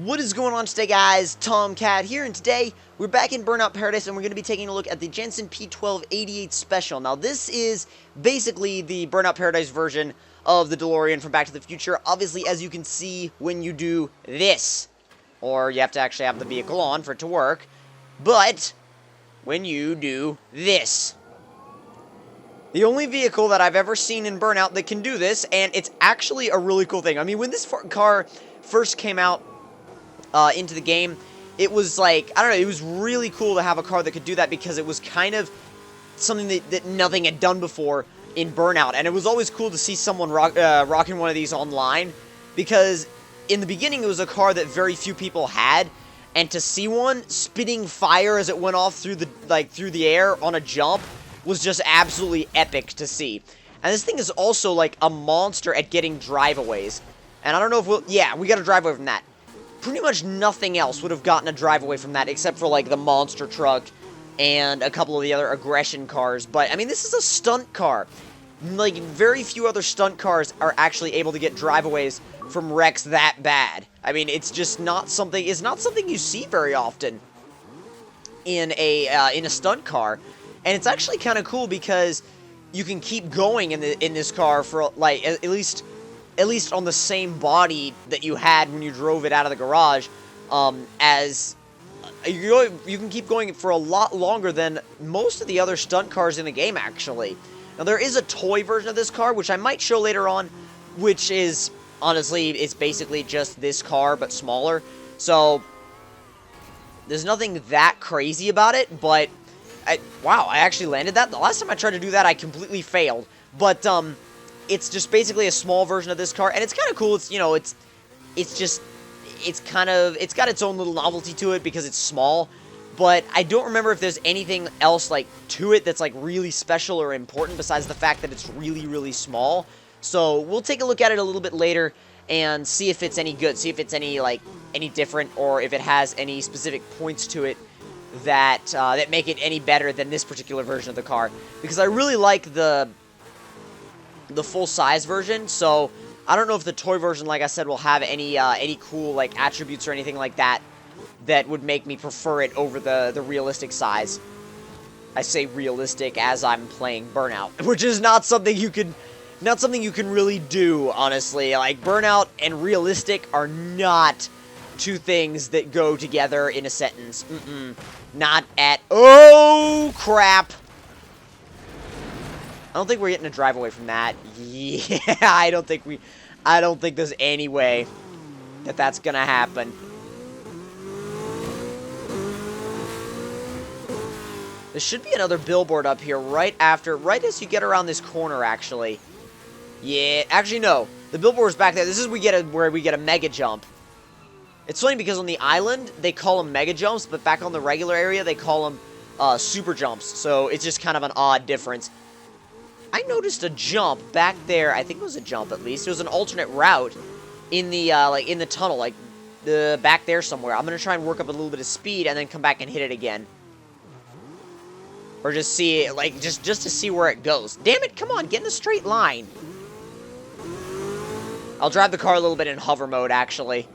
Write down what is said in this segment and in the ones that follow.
What is going on today, guys? Tomcat here, and today we're back in Burnout Paradise, and we're going to be taking a look at the Jensen P1288 Special. Now, this is basically the Burnout Paradise version of the DeLorean from Back to the Future. Obviously, as you can see, when you do this, or you have to actually have the vehicle on for it to work, but when you do this. The only vehicle that I've ever seen in Burnout that can do this, and it's actually a really cool thing. I mean, when this car first came out into the game, it was like, I don't know, it was really cool to have a car that could do that because it was kind of something that nothing had done before in Burnout. And it was always cool to see someone rocking one of these online, because in the beginning it was a car that very few people had, and to see one spitting fire as it went off through the air on a jump was just absolutely epic to see. And this thing is also like a monster at getting driveaways. And I don't know if we got a drive away from that. Pretty much nothing else would have gotten a drive away from that except for like the monster truck and a couple of the other aggression cars. But I mean, this is a stunt car. Like, very few other stunt cars are actually able to get driveaways from wrecks that bad. I mean, it's just not something, you see very often in a stunt car. And it's actually kind of cool because you can keep going in this car for like at least on the same body that you had when you drove it out of the garage. As you can keep going for a lot longer than most of the other stunt cars in the game, actually. Now, there is a toy version of this car, which I might show later on, which is, honestly, it's basically just this car, but smaller. So, there's nothing that crazy about it, but wow, I actually landed that. The last time I tried to do that, I completely failed. But, it's just basically a small version of this car, and it's kind of cool. It's, you know, it's got its own little novelty to it because it's small, but I don't remember if there's anything else, like, to it that's, like, really special or important besides the fact that it's really, really small. So, we'll take a look at it a little bit later and see if it's any good, see if it's any different, or if it has any specific points to it that make it any better than this particular version of the car, because I really like the full-size version. So I don't know if the toy version, like I said, will have any cool, like, attributes or anything like that that would make me prefer it over the realistic size. I say realistic as I'm playing Burnout, which is not something you can really do, honestly. Like, Burnout and realistic are not two things that go together in a sentence. Not at... Oh, crap! I don't think we're getting a drive away from that. Yeah, I don't think there's any way that that's gonna happen. There should be another billboard up here right as you get around this corner, actually. Yeah, actually, no. The billboard's back there. This is where we get a mega jump. It's funny because on the island, they call them mega jumps, but back on the regular area, they call them super jumps. So it's just kind of an odd difference. I noticed a jump back there. I think it was a jump, at least. It was an alternate route in the in the tunnel, like back there somewhere. I'm gonna try and work up a little bit of speed and then come back and hit it again, or just see it, like just to see where it goes. Damn it! Come on, get in a straight line. I'll drive the car a little bit in hover mode, actually.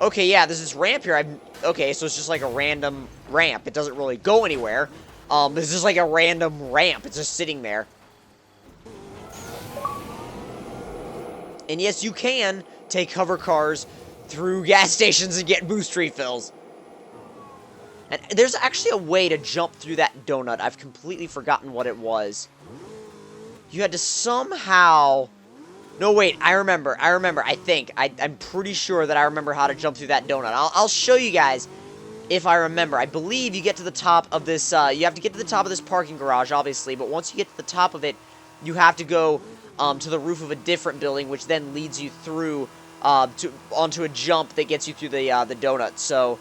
Okay, yeah, there's this ramp here. Okay, so it's just like a random ramp. It doesn't really go anywhere. It's just like a random ramp. It's just sitting there. And yes, you can take hover cars through gas stations and get boost refills. And there's actually a way to jump through that donut. I've completely forgotten what it was. You had to somehow... No, wait, I remember, I think. I'm pretty sure that I remember how to jump through that donut. I'll show you guys if I remember. I believe you get to the top of this, you have to get to the top of this parking garage, obviously, but once you get to the top of it, you have to go to the roof of a different building, which then leads you through, onto a jump that gets you through the donut. So,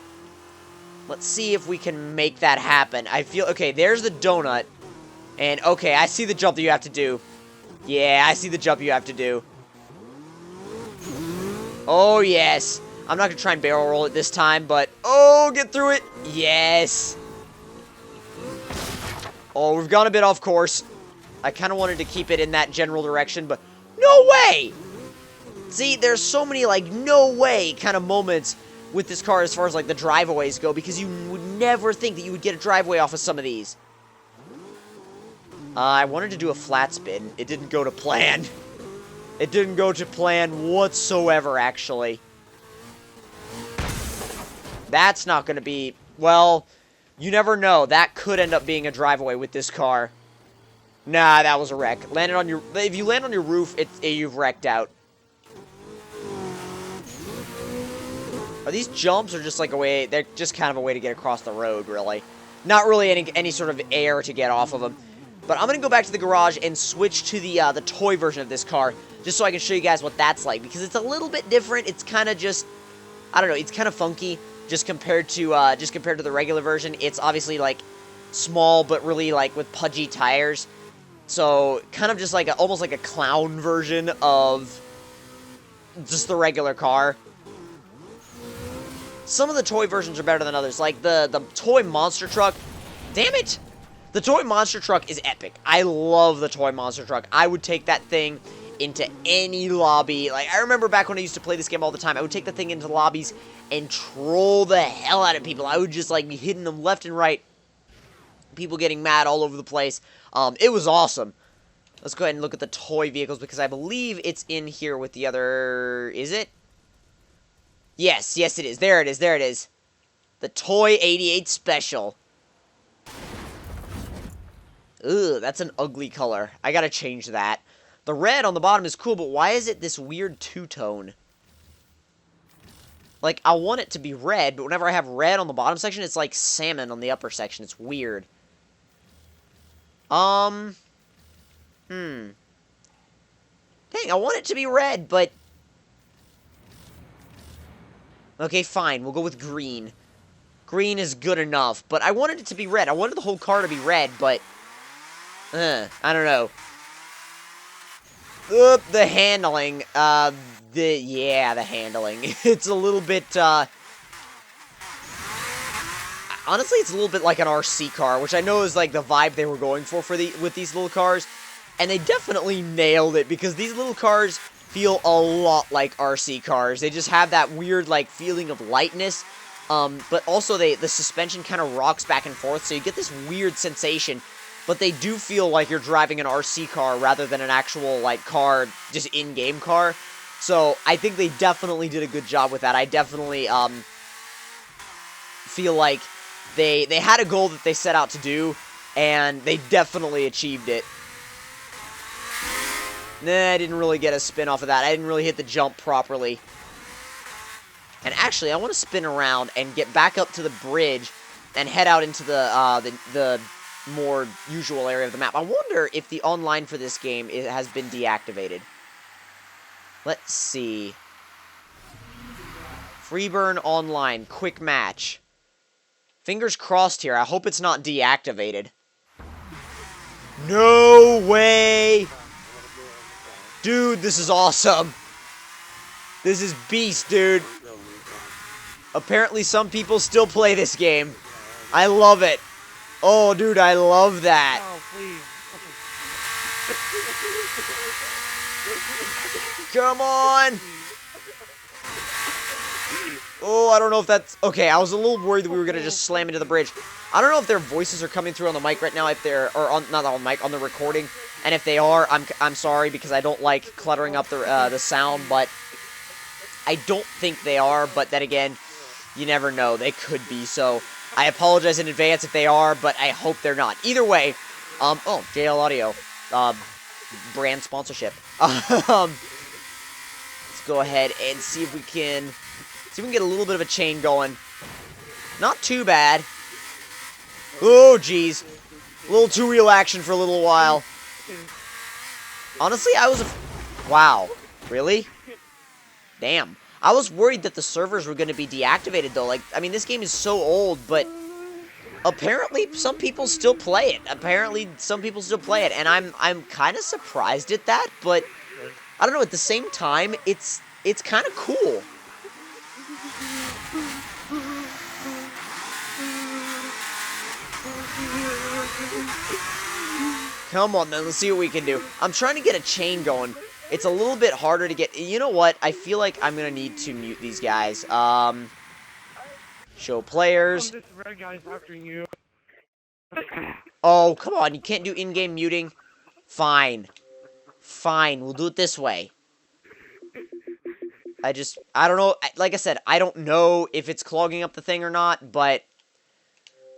let's see if we can make that happen. Okay, there's the donut, and okay, I see the jump that you have to do. Yeah, I see the jump you have to do. Oh, yes. I'm not going to try and barrel roll it this time, but... Oh, get through it! Yes! Oh, we've gone a bit off course. I kind of wanted to keep it in that general direction, but... No way! See, there's so many, like, no way kind of moments with this car as far as, like, the driveaways go, because you would never think that you would get a driveway off of some of these. I wanted to do a flat spin. It didn't go to plan. It didn't go to plan whatsoever, actually. That's not going to be... Well, you never know. That could end up being a driveway with this car. Nah, that was a wreck. Landed on your... If you land on your roof, you've wrecked out. Are these jumps or just like a way... They're just kind of a way to get across the road, really. Not really any sort of air to get off of them. But I'm going to go back to the garage and switch to the toy version of this car, just so I can show you guys what that's like, because it's a little bit different. It's kind of just, I don't know, it's kind of funky just compared to the regular version. It's obviously like small, but really like with pudgy tires. So kind of just like almost like a clown version of just the regular car. Some of the toy versions are better than others, like the toy monster truck. Damn it! The toy monster truck is epic. I love the toy monster truck. I would take that thing into any lobby. Like, I remember back when I used to play this game all the time, I would take the thing into lobbies and troll the hell out of people. I would just, like, be hitting them left and right. People getting mad all over the place. It was awesome. Let's go ahead and look at the toy vehicles, because I believe it's in here with the other... Is it? Yes, yes it is. There it is, there it is. The Toy 88 Special. Ugh, that's an ugly color. I gotta change that. The red on the bottom is cool, but why is it this weird two-tone? Like, I want it to be red, but whenever I have red on the bottom section, it's like salmon on the upper section. It's weird. Dang, I want it to be red, but... Okay, fine. We'll go with green. Green is good enough, but I wanted it to be red. I wanted the whole car to be red, but... I don't know. The handling. The handling. It's a little bit, honestly, it's a little bit like an RC car, which I know is, like, the vibe they were going for with these little cars. And they definitely nailed it, because these little cars feel a lot like RC cars. They just have that weird, like, feeling of lightness. But also, the suspension kind of rocks back and forth, so you get this weird sensation. But they do feel like you're driving an RC car rather than an actual, like, car, just in-game car. So, I think they definitely did a good job with that. I definitely, feel like they had a goal that they set out to do, and they definitely achieved it. Nah, I didn't really get a spin off of that. I didn't really hit the jump properly. And actually, I want to spin around and get back up to the bridge and head out into the more usual area of the map. I wonder if the online for this game has been deactivated. Let's see. Freeburn online, quick match. Fingers crossed here. I hope it's not deactivated. No way! Dude, this is awesome. This is beast, dude. Apparently some people still play this game. I love it. Oh, dude, I love that. Oh, please. Come on. Oh, I don't know if that's... Okay, I was a little worried that we were going to just slam into the bridge. I don't know if their voices are coming through on the mic right now, if they're... Or, not on the mic, on the recording. And if they are, I'm sorry, because I don't like cluttering up the sound, but... I don't think they are, but then again, you never know. They could be, so... I apologize in advance if they are, but I hope they're not. Either way, oh, JL Audio, brand sponsorship. Let's go ahead and see if we can get a little bit of a chain going. Not too bad. Oh, geez. A little too real action for a little while. Honestly, wow. Really? Damn. I was worried that the servers were going to be deactivated, though. Like, I mean, this game is so old, but apparently some people still play it. And I'm kind of surprised at that, but I don't know, at the same time, it's kind of cool. Come on, then, let's see what we can do. I'm trying to get a chain going. it's a little bit harder to get... You know what? I feel like I'm going to need to mute these guys. Show players. This red guy's after you. Oh, come on. You can't do in-game muting. Fine. Fine. We'll do it this way. I don't know. Like I said, I don't know if it's clogging up the thing or not, but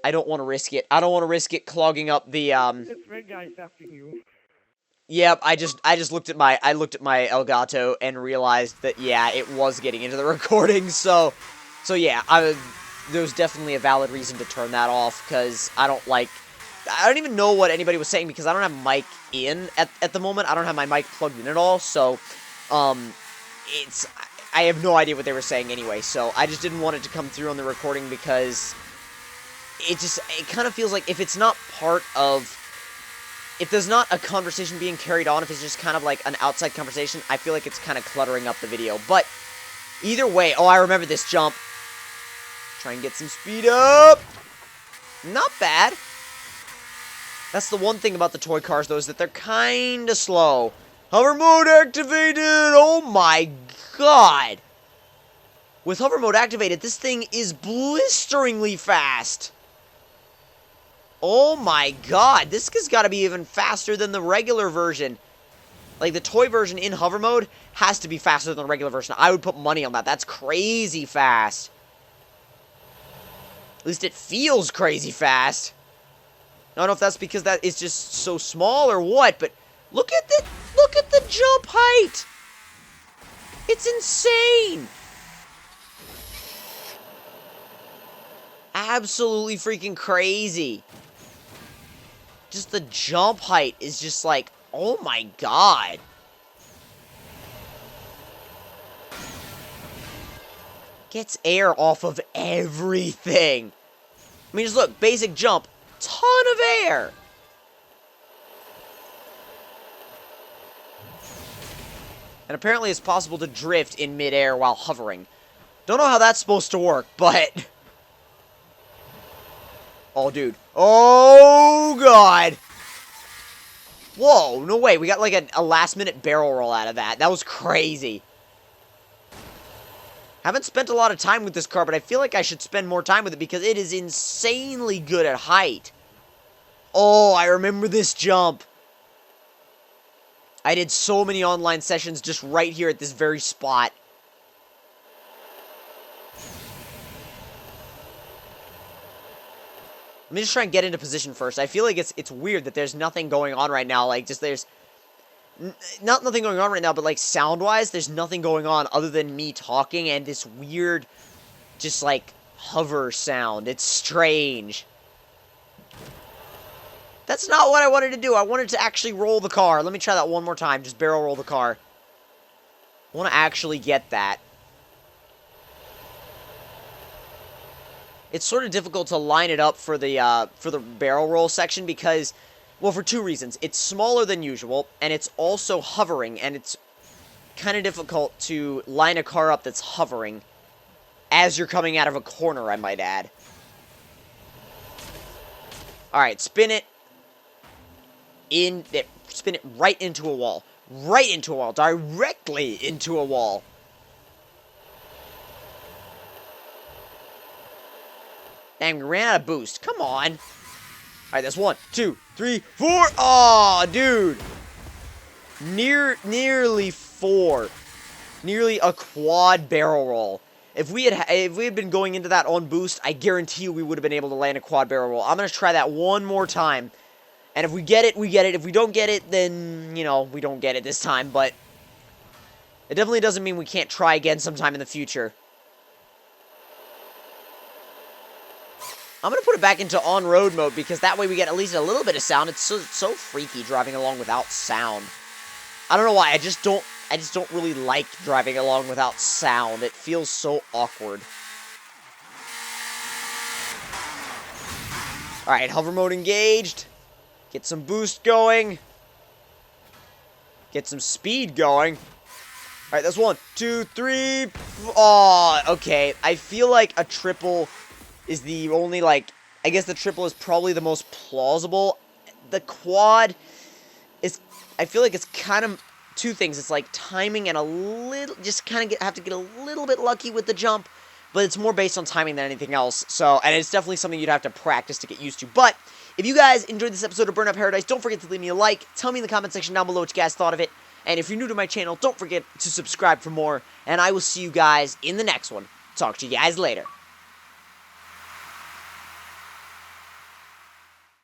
I don't want to risk it. I don't want to risk it clogging up the, This red guy's after you. Yep, I just looked at my Elgato and realized that, yeah, it was getting into the recording, so yeah, there was definitely a valid reason to turn that off, because I don't even know what anybody was saying, because I don't have mic in at the moment. I don't have my mic plugged in at all, so, I have no idea what they were saying anyway, so I just didn't want it to come through on the recording, because it kind of feels like if it's not part of, if there's not a conversation being carried on, if it's just kind of like an outside conversation, I feel like it's kind of cluttering up the video. But either way, oh, I remember this jump. Try and get some speed up. Not bad. That's the one thing about the toy cars, though, is that they're kind of slow. Hover mode activated. Oh my god. With hover mode activated, this thing is blisteringly fast. Oh my god, this has got to be even faster than the regular version. Like, the toy version in hover mode has to be faster than the regular version. I would put money on that. That's crazy fast. At least it feels crazy fast. I don't know if that's because that is just so small or what, but look at the jump height. It's insane. Absolutely freaking crazy. Just the jump height is just like, oh my god. Gets air off of everything. I mean, just look, basic jump, ton of air. And apparently it's possible to drift in midair while hovering. Don't know how that's supposed to work, but... Oh, dude. Oh, God. Whoa, no way. We got like a last-minute barrel roll out of that. That was crazy. Haven't spent a lot of time with this car, but I feel like I should spend more time with it because it is insanely good at height. Oh, I remember this jump. I did so many online sessions just right here at this very spot. Let me just try and get into position first. I feel like it's weird that there's nothing going on right now. Like, just there's... nothing going on right now, but, like, sound-wise, there's nothing going on other than me talking and this weird, just, like, hover sound. It's strange. That's not what I wanted to do. I wanted to actually roll the car. Let me try that one more time. Just barrel roll the car. I want to actually get that. It's sort of difficult to line it up for the barrel roll section because, well, for two reasons. It's smaller than usual, and it's also hovering, and it's kind of difficult to line a car up that's hovering as you're coming out of a corner, I might add. Alright, spin it. Spin it right into a wall. Right into a wall. Directly into a wall. Dang, we ran out of boost. Come on. Alright, that's 1, 2, 3, 4. Aw, dude. Nearly 4. Nearly a quad barrel roll. If we had been going into that on boost, I guarantee you we would have been able to land a quad barrel roll. I'm going to try that one more time. And if we get it, we get it. If we don't get it, then, you know, we don't get it this time. But it definitely doesn't mean we can't try again sometime in the future. I'm going to put it back into on-road mode because that way we get at least a little bit of sound. It's so freaky driving along without sound. I don't know why. I just don't really like driving along without sound. It feels so awkward. Alright, hover mode engaged. Get some boost going. Get some speed going. Alright, that's 1, 2, 3. Oh, okay. I feel like a triple is the only, like, I guess the triple is probably the most plausible. The quad is, I feel like it's kind of, two things. It's like timing and a little, just kind of have to get a little bit lucky with the jump, but it's more based on timing than anything else. So, and it's definitely something you'd have to practice to get used to. But if you guys enjoyed this episode of Burnout Paradise, don't forget to leave me a like. Tell me in the comment section down below what you guys thought of it. And if you're new to my channel, don't forget to subscribe for more. And I will see you guys in the next one. Talk to you guys later.